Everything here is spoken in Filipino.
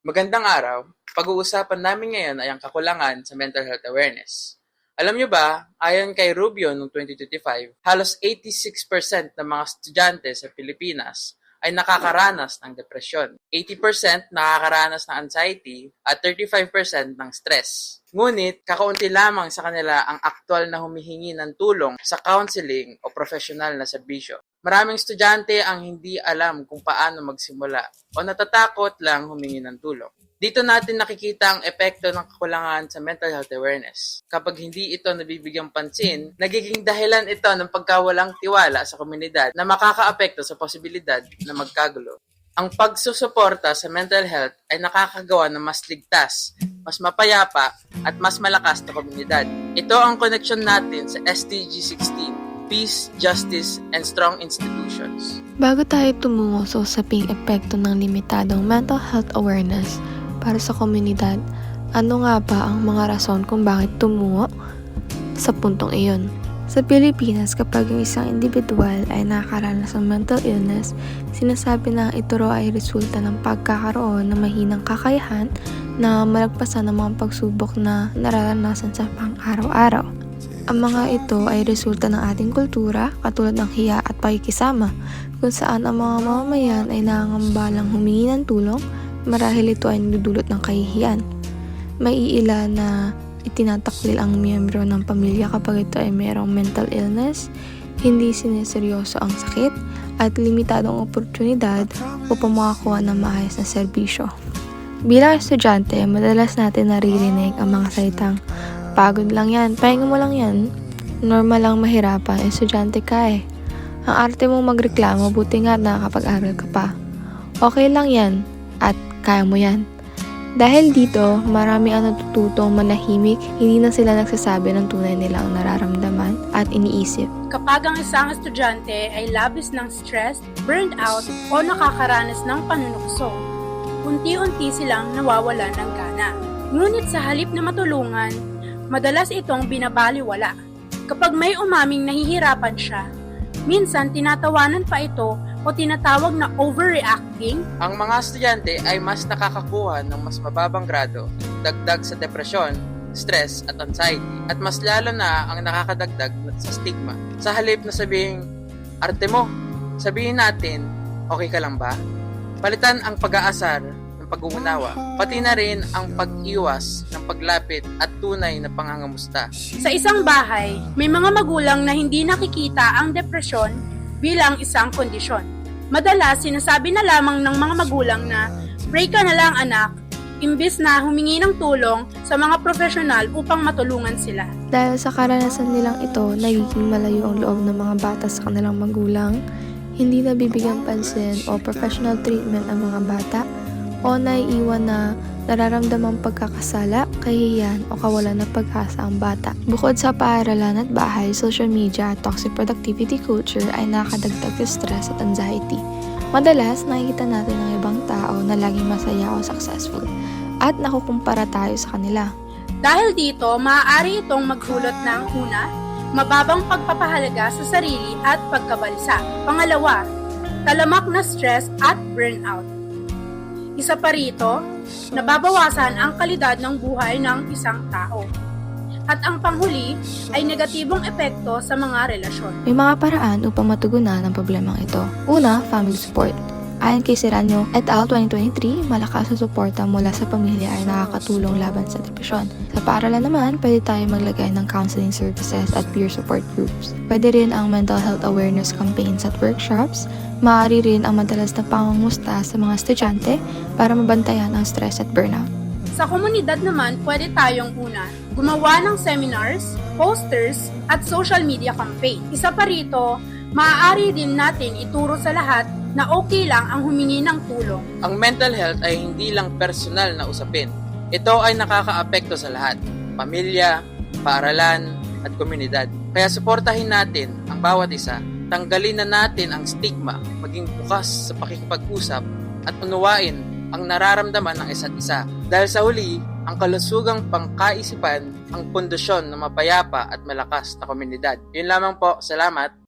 Magandang araw. Pag-uusapan namin ngayon ay ang kakulangan sa mental health awareness. Alam niyo ba, ayon kay Rubio noong 2025, halos 86% ng mga estudyante sa Pilipinas ay nakakaranas ng depresyon. 80% nakakaranas ng anxiety at 35% ng stress. Ngunit, kakaunti lamang sa kanila ang aktual na humihingi ng tulong sa counseling o professional na serbisyo. Maraming estudyante ang hindi alam kung paano magsimula o natatakot lang humingi ng tulong. Dito natin nakikita ang epekto ng kakulangan sa mental health awareness. Kapag hindi ito nabibigyang pansin, nagiging dahilan ito ng pagkawalang tiwala sa komunidad na makakaapekto sa posibilidad na magkagulo. Ang pagsusuporta sa mental health ay nakakagawa ng mas ligtas, mas mapayapa, at mas malakas na komunidad. Ito ang koneksyon natin sa SDG 16, Peace, Justice, and Strong Institutions. Bago tayo tumungo sa usaping epekto ng limitadong mental health awareness para sa komunidad, ano nga ba ang mga rason kung bakit tumungo sa puntong iyon? Sa Pilipinas, kapag yung isang individual ay nakakaranas ng mental illness, sinasabi na ito raw ay resulta ng pagkakaroon ng mahinang kakayahan na malagpasan ng mga pagsubok na nararanasan sa pang-araw-araw. Ang mga ito ay resulta ng ating kultura, katulad ng hiya at pakikisama, kung saan ang mga mamamayan ay nangangambalang humingi ng tulong marahil ito ay nagdudulot ng kahihiyan. May iila na itinataklil ang miyembro ng pamilya kapag ito ay mayroong mental illness, hindi sineseryoso ang sakit, at limitadong oportunidad upang makakuha ng maayos na serbisyo. Bilang estudyante, madalas natin naririnig ang mga salitang, "Pagod lang yan, pahinga mo lang yan." Normal lang mahirapan, estudyante ka eh. Ang arte mong magreklamo, buti nga nakakapag-aral ka pa. Okay lang yan, at kaya mo yan. Dahil dito, marami ang natututong manahimik, hindi na sila nagsasabi ng tunay nilang nararamdaman at iniisip. Kapag ang isang estudyante ay labis ng stress, burned out, o nakakaranas ng panunukso, unti-unti silang nawawalan ng gana. Ngunit sa halip na matulungan, madalas itong binabaliwala. Kapag may umaming nahihirapan siya, minsan tinatawanan pa ito o tinatawag na overreacting. Ang mga estudyante ay mas nakakakuha ng mas mababang grado, dagdag sa depresyon, stress at anxiety, at mas lalo na ang nakakadagdag sa stigma. Sa halip na sabihin, "Arte mo," sabihin natin, "Okay ka lang ba?" Palitan ang pag-aasar ng pag-uunawa, pati na rin ang pag-iwas ng paglapit at tunay na pangangamusta. Sa isang bahay, may mga magulang na hindi nakikita ang depresyon bilang isang kondisyon. Madalas, sinasabi na lamang ng mga magulang na, "Pray ka na lang anak," imbis na humingi ng tulong sa mga profesional upang matulungan sila. Dahil sa karanasan nilang ito, nagiging malayo ang loob ng mga bata sa kanilang magulang, hindi nabibigyan pansin o professional treatment ang mga bata, o naiiwan na nararamdamang pagkakasala, kahihiyan o kawalan ng pag-asa ang bata. Bukod sa paaralan at bahay, social media at toxic productivity culture ay nakakadagdag sa stress at anxiety. Madalas, nakikita natin ang ibang tao na laging masaya o successful at nakukumpara tayo sa kanila. Dahil dito, maaari itong magdulot ng una, mababang pagpapahalaga sa sarili at pagkabalisa. Pangalawa, talamak na stress at burnout. Isa pa rito, nababawasan ang kalidad ng buhay ng isang tao. At ang panghuli ay negatibong epekto sa mga relasyon. May mga paraan upang matugunan ang problemang ito. Una, family support. Ayon kay Serrano et al. 2023, malakas na suporta mula sa pamilya ay nakakatulong laban sa depresyon. Sa paaralan naman, pwede tayo maglagay ng counseling services at peer support groups. Pwede rin ang mental health awareness campaigns at workshops. Maaari rin ang madalas na pangungusta sa mga estudyante para mabantayan ang stress at burnout. Sa komunidad naman, pwede tayong una, gumawa ng seminars, posters, at social media campaign. Isa pa rito, maaari din natin ituro sa lahat na okay lang ang humingi ng tulong. Ang mental health ay hindi lang personal na usapin. Ito ay nakakaapekto sa lahat, pamilya, paaralan, at komunidad. Kaya suportahin natin ang bawat isa. Tanggalin na natin ang stigma, maging bukas sa pakikipag-usap, at unawain ang nararamdaman ng isa't isa. Dahil sa huli, ang kalusugang pangkaisipan ang pundasyon ng mapayapa at malakas na komunidad. Yun lamang po, salamat.